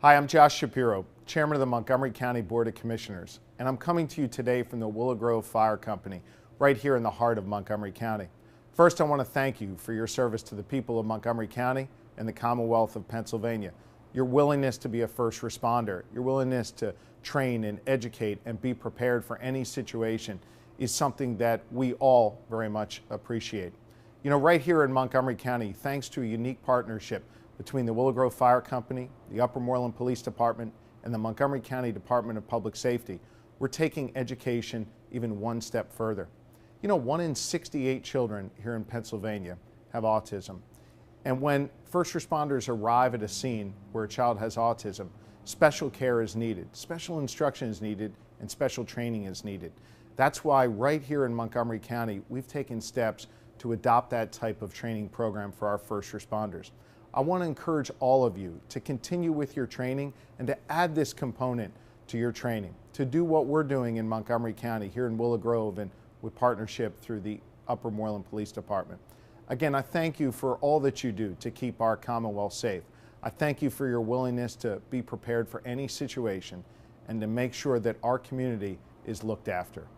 Hi, I'm Josh Shapiro, Chairman of the Montgomery County Board of Commissioners, and I'm coming to you today from the Willow Grove Fire Company, right here in the heart of Montgomery County. First, I want to thank you for your service to the people of Montgomery County and the Commonwealth of Pennsylvania. Your willingness to be a first responder, your willingness to train and educate and be prepared for any situation is something that we all very much appreciate. You know, right here in Montgomery County, thanks to a unique partnership between the Willow Grove Fire Company, the Upper Moreland Police Department, and the Montgomery County Department of Public Safety, we're taking education even one step further. You know, 1 in 68 children here in Pennsylvania have autism. And when first responders arrive at a scene where a child has autism, special care is needed, special instruction is needed, and special training is needed. That's why right here in Montgomery County, we've taken steps to adopt that type of training program for our first responders. I want to encourage all of you to continue with your training and to add this component to your training, to do what we're doing in Montgomery County, here in Willow Grove, and with partnership through the Upper Moreland Police Department. Again, I thank you for all that you do to keep our Commonwealth safe. I thank you for your willingness to be prepared for any situation and to make sure that our community is looked after.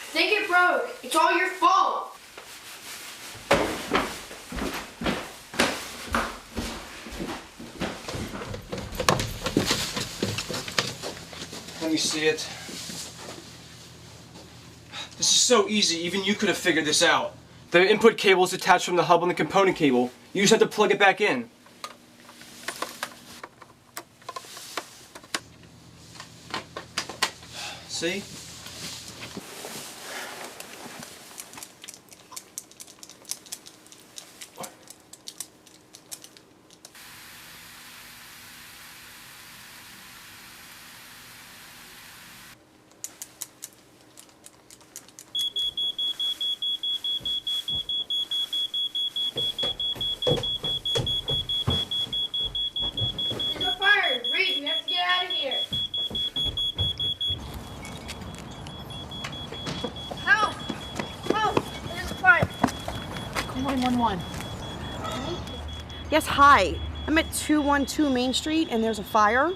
I think it broke. It's all your fault. Let me see it. This is so easy, even you could have figured this out. The input cable is attached from the hub on the component cable. You just have to plug it back in. See? There's a fire. Reed, we have to get out of here. Help! Help! There's a fire. Call 911. Yes, hi. I'm at 212 Main Street and there's a fire.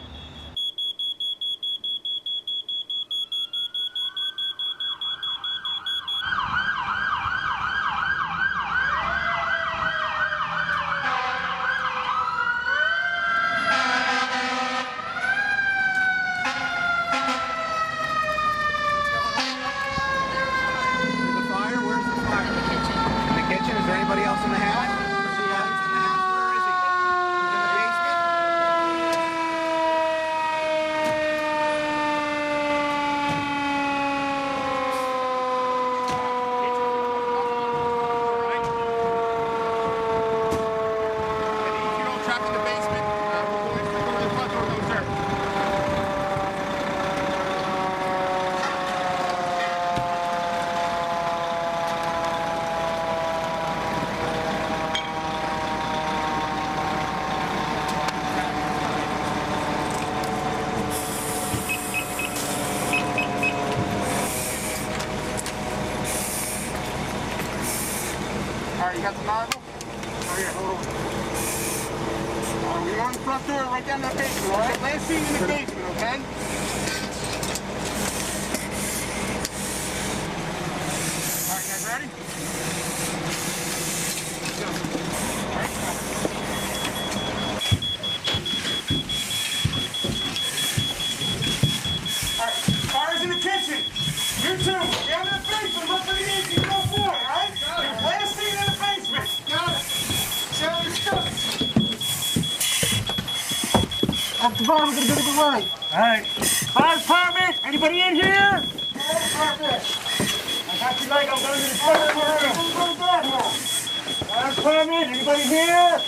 Is there anybody else in the house? He's in the house. Where is he? He's in the basement? If you don't trap in the basement, we'll go to the front door, no, sir. All right, you got the nozzle? Oh, here, hold on. We're on the front door, right down that basement, all right? Last scene in the basement, okay? All right, you guys ready? Let's go. All right, come on. All right, fire's in the kitchen. You two, get out of the basement, look for the easy, go for it, all right? Stop the fire, we're gonna go to the line. Alright. Fire department, anybody in here? Fire department. I got your leg, I'm going to the fire room. Fire department, anybody here?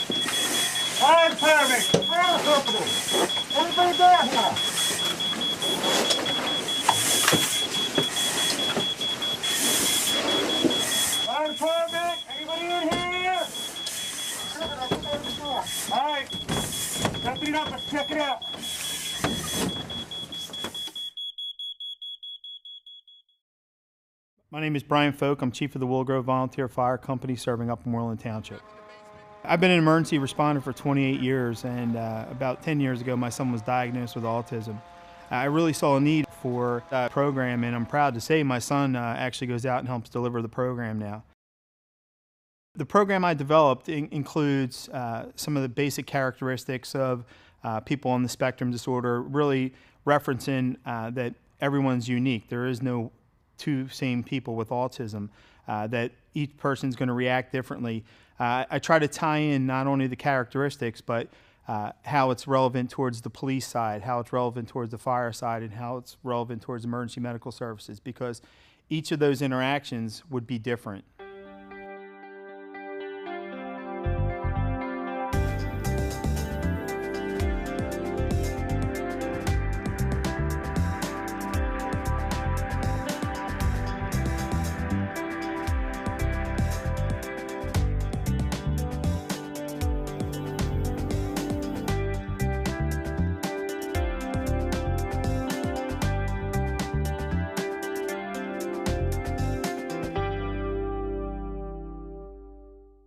Fire department. Fire department. Anybody there here? Fire department, anybody in here? Alright. Open it up, let's check it out. My name is Brian Folk. I'm chief of the Willow Grove Volunteer Fire Company serving up in Moreland Township. I've been an emergency responder for 28 years, and about 10 years ago my son was diagnosed with autism. I really saw a need for that program, and I'm proud to say my son actually goes out and helps deliver the program now. The program I developed includes some of the basic characteristics of people on the spectrum disorder, really referencing that everyone's unique. There is no two same people with autism, that each person's going to react differently. I try to tie in not only the characteristics, but how it's relevant towards the police side, how it's relevant towards the fire side, and how it's relevant towards emergency medical services, because each of those interactions would be different.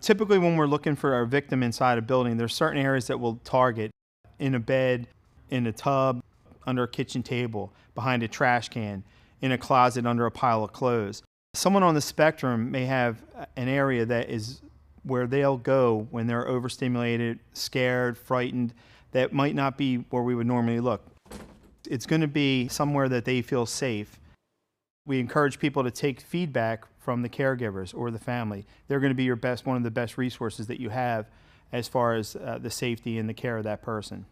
Typically when we're looking for our victim inside a building, there's certain areas that we'll target: in a bed, in a tub, under a kitchen table, behind a trash can, in a closet under a pile of clothes. Someone on the spectrum may have an area that is where they'll go when they're overstimulated, scared, frightened, that might not be where we would normally look. It's going to be somewhere that they feel safe. We encourage people to take feedback from the caregivers or the family. They're going to be one of the best resources that you have as far as the safety and the care of that person.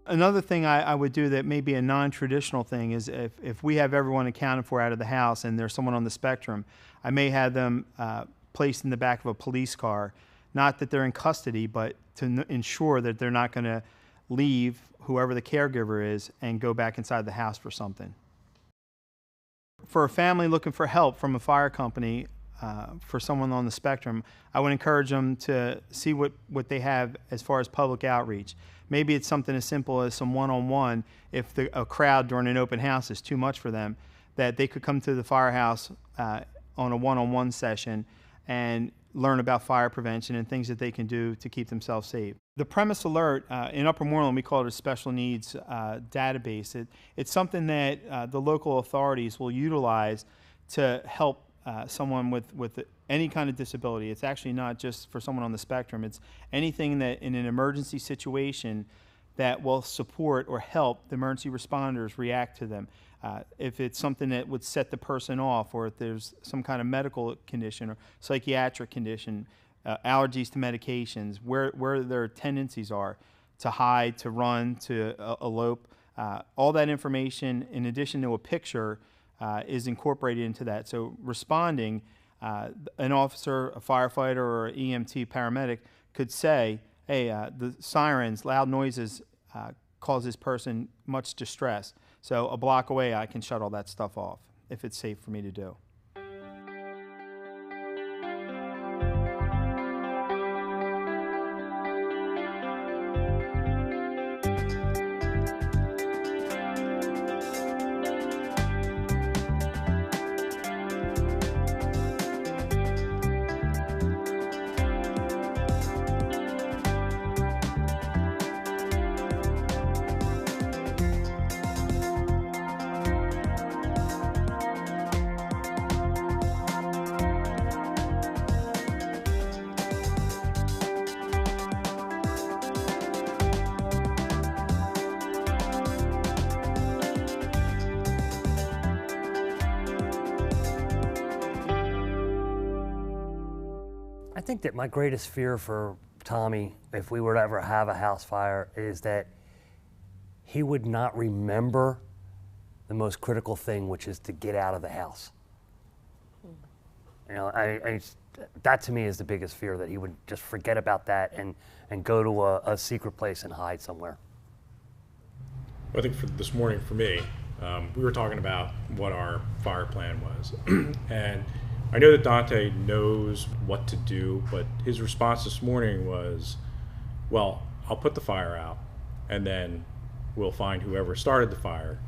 Another thing I would do that may be a non-traditional thing is if we have everyone accounted for out of the house and there's someone on the spectrum, I may have them placed in the back of a police car. Not that they're in custody, but to ensure that they're not going to leave whoever the caregiver is and go back inside the house for something. For a family looking for help from a fire company, for someone on the spectrum, I would encourage them to see what they have as far as public outreach. Maybe it's something as simple as some one-on-one. If a crowd during an open house is too much for them, that they could come to the firehouse on a one-on-one session and learn about fire prevention and things that they can do to keep themselves safe. The Premise Alert, in Upper Moreland, we call it a special needs database. It's something that the local authorities will utilize to help someone with any kind of disability. It's actually not just for someone on the spectrum. It's anything that in an emergency situation that will support or help the emergency responders react to them. If it's something that would set the person off, or if there's some kind of medical condition or psychiatric condition, allergies to medications, where their tendencies are to hide, to run, to elope, all that information in addition to a picture is incorporated into that. So responding, an officer, a firefighter, or an EMT paramedic could say, hey, the sirens, loud noises cause this person much distress. So a block away I can shut all that stuff off if it's safe for me to do. think that my greatest fear for Tommy, if we were to ever have a house fire, is that he would not remember the most critical thing, which is to get out of the house. You know, that to me is the biggest fear, that he would just forget about that and go to a secret place and hide somewhere. I think for this morning, for me, we were talking about what our fire plan was. And I know that Dante knows what to do, but his response this morning was, well, I'll put the fire out, and then we'll find whoever started the fire,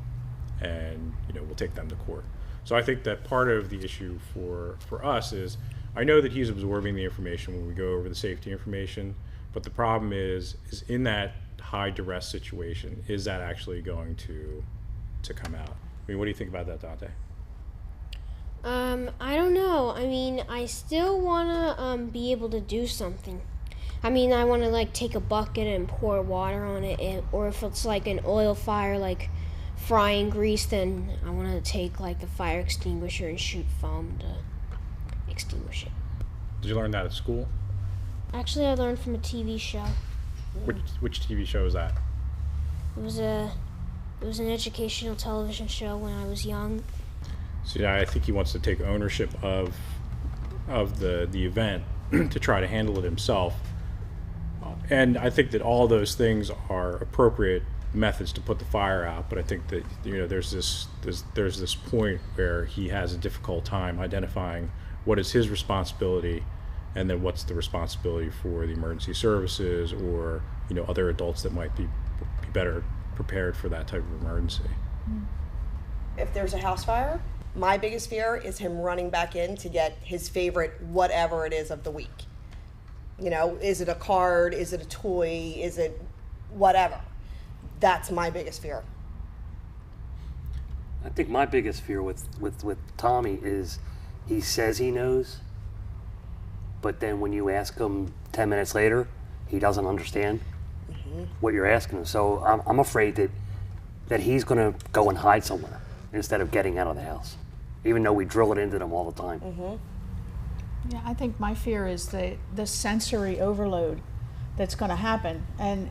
and we'll take them to court. So I think that part of the issue for us is, I know that he's absorbing the information when we go over the safety information, but the problem is in that high duress situation, is that actually going to come out? I mean, what do you think about that, Dante? I don't know. I mean, I still want to be able to do something. I mean, I want to like take a bucket and pour water on it, or if it's like an oil fire, like frying grease, then I want to take like the fire extinguisher and shoot foam to extinguish it. Did you learn that at school? Actually, I learned from a TV show. Which TV show is that? It was an educational television show when I was young. So I think he wants to take ownership of the event to try to handle it himself. And I think that all those things are appropriate methods to put the fire out, but I think that there's this point where he has a difficult time identifying what is his responsibility, and then what's the responsibility for the emergency services or other adults that might be better prepared for that type of emergency. If there's a house fire, my biggest fear is him running back in to get his favorite whatever it is of the week. Is it a card? Is it a toy? Is it whatever? That's my biggest fear. I think my biggest fear with Tommy is he says he knows, but then when you ask him 10 minutes later, he doesn't understand what you're asking him. So I'm afraid that he's going to go and hide somewhere instead of getting out of the house, even though we drill it into them all the time. Yeah, I think my fear is the sensory overload that's going to happen, and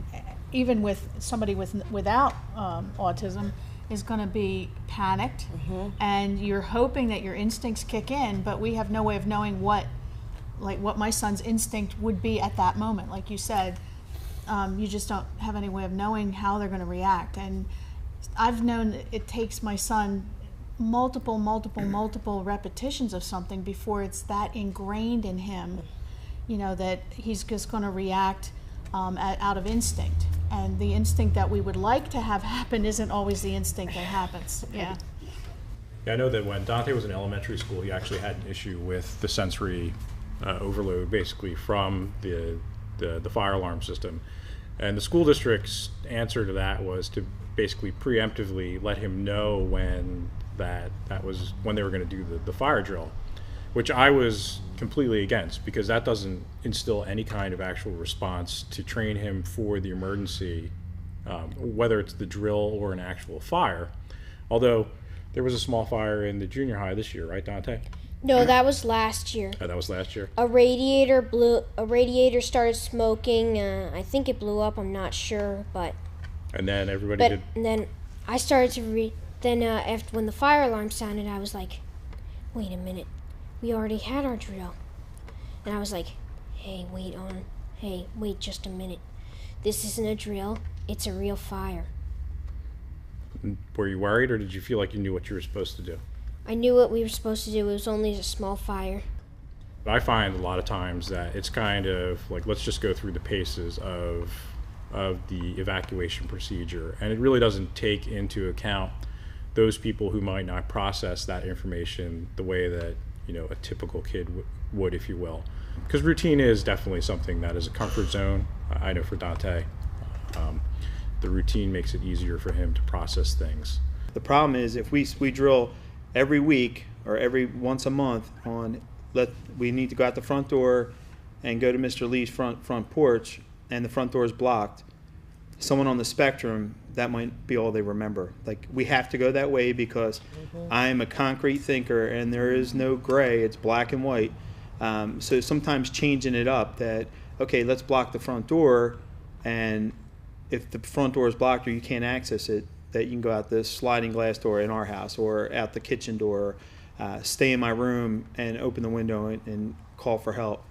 even with somebody without autism is going to be panicked, and you're hoping that your instincts kick in, but we have no way of knowing what my son's instinct would be at that moment. Like you said, you just don't have any way of knowing how they're going to react. And I've known that it takes my son multiple repetitions of something before it's that ingrained in him, that he's just going to react out of instinct. And the instinct that we would like to have happen isn't always the instinct that happens. Yeah. Yeah, I know that when Dante was in elementary school, he actually had an issue with the sensory overload, basically from the fire alarm system. And the school district's answer to that was to basically preemptively let him know when that was when they were going to do the fire drill, which I was completely against, because that doesn't instill any kind of actual response to train him for the emergency, whether it's the drill or an actual fire. Although there was a small fire in the junior high this year, right, Dante? No, that was last year. Oh, that was last year? A radiator started smoking. I think it blew up, I'm not sure, but... And then everybody did... And then I started to after when the fire alarm sounded, I was like, wait a minute, we already had our drill. And I was like, hey, wait just a minute. This isn't a drill, it's a real fire. Were you worried, or did you feel like you knew what you were supposed to do? I knew what we were supposed to do. It was only a small fire. I find a lot of times that it's kind of like, let's just go through the paces of the evacuation procedure, and it really doesn't take into account those people who might not process that information the way that a typical kid would, if you will. Because routine is definitely something that is a comfort zone. I know for Dante, the routine makes it easier for him to process things. The problem is if we drill every week or every once a month we need to go out the front door and go to Mr. Lee's front porch, and the front door is blocked, someone on the spectrum, that might be all they remember. Like, we have to go that way because I'm a concrete thinker and there is no gray, it's black and white. So sometimes changing it up that, okay, let's block the front door, and if the front door is blocked or you can't access it, that you can go out the sliding glass door in our house or out the kitchen door, stay in my room and open the window and call for help.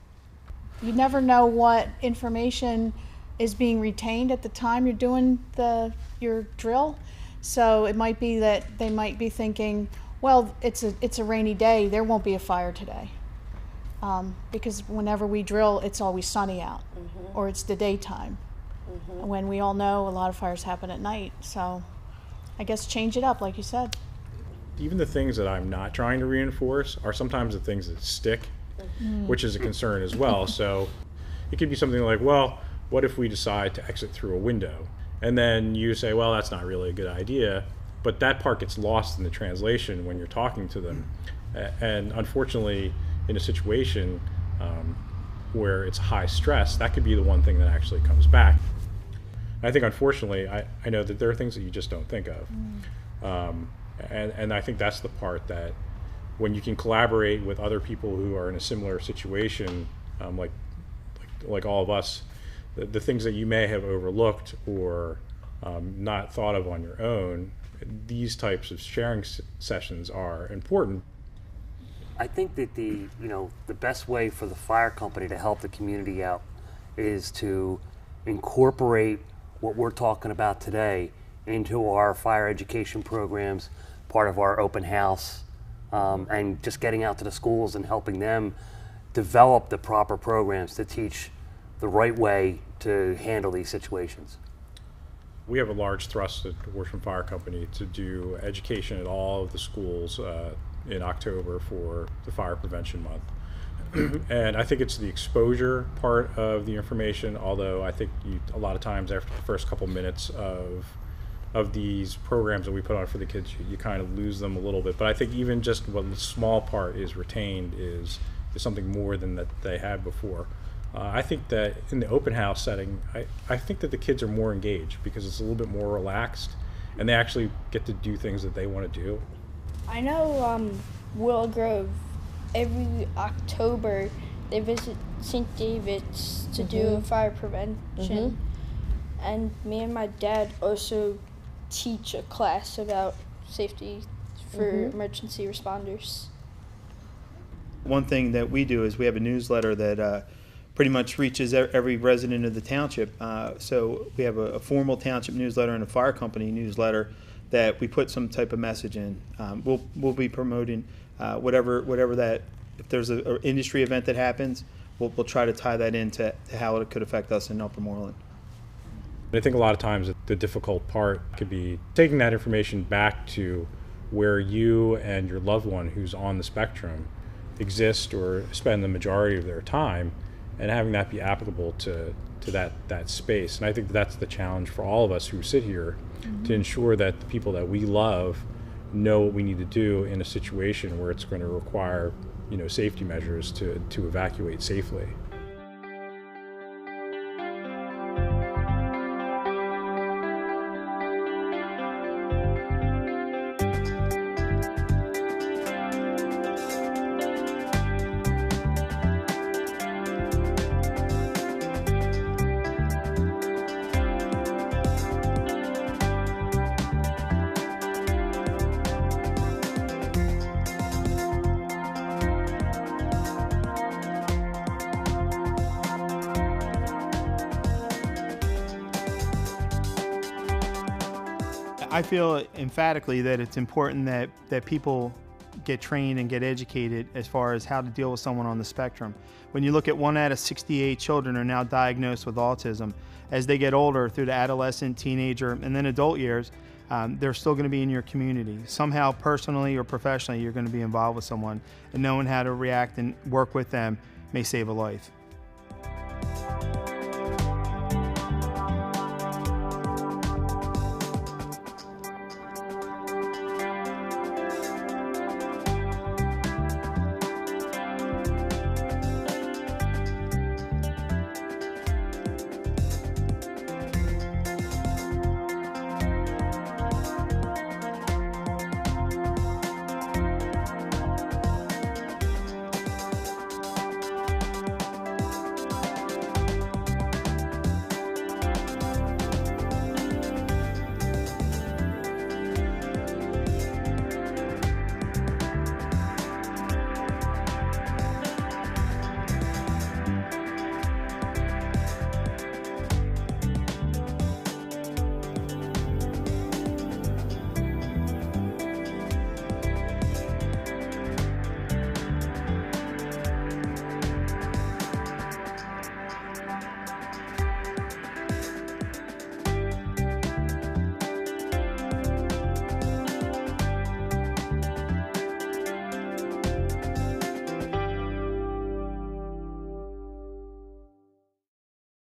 You never know what information is being retained at the time you're doing your drill. So it might be that they might be thinking, well, it's a rainy day, there won't be a fire today. Because whenever we drill, it's always sunny out, or it's the daytime. When we all know a lot of fires happen at night. So I guess change it up, like you said. Even the things that I'm not trying to reinforce are sometimes the things that stick, which is a concern as well. So it could be something like, well, what if we decide to exit through a window? And then you say, well, that's not really a good idea. But that part gets lost in the translation when you're talking to them. And unfortunately, in a situation where it's high stress, that could be the one thing that actually comes back. I think, unfortunately, I know that there are things that you just don't think of. And I think that's the part that when you can collaborate with other people who are in a similar situation, like all of us, the things that you may have overlooked or not thought of on your own, these types of sharing sessions are important. I think that the best way for the fire company to help the community out is to incorporate what we're talking about today into our fire education programs, part of our open house, and just getting out to the schools and helping them develop the proper programs to teach the right way to handle these situations. We have a large thrust at Worsham Fire Company to do education at all of the schools in October for the Fire Prevention Month. And I think it's the exposure part of the information, although I think a lot of times after the first couple minutes of these programs that we put on for the kids, you kind of lose them a little bit. But I think even just what the small part is retained is something more than that they had before. I think that in the open house setting, I think that the kids are more engaged because it's a little bit more relaxed and they actually get to do things that they want to do. I know Willow Grove, every October they visit St. David's to do fire prevention. And me and my dad also teach a class about safety for emergency responders. One thing that we do is we have a newsletter that pretty much reaches every resident of the township. So we have a formal township newsletter and a fire company newsletter that we put some type of message in. We'll be promoting whatever that, if there's an industry event that happens, we'll try to tie that into how it could affect us in Upper Moreland. I think a lot of times the difficult part could be taking that information back to where you and your loved one who's on the spectrum exist or spend the majority of their time, and having that be applicable to that space. And I think that's the challenge for all of us who sit here, to ensure that the people that we love know what we need to do in a situation where it's going to require, safety measures to evacuate safely. I feel emphatically that it's important that people get trained and get educated as far as how to deal with someone on the spectrum. When you look at 1 out of 68 children are now diagnosed with autism. As they get older through the adolescent, teenager, and then adult years, they're still going to be in your community. Somehow, personally or professionally, you're going to be involved with someone, and knowing how to react and work with them may save a life.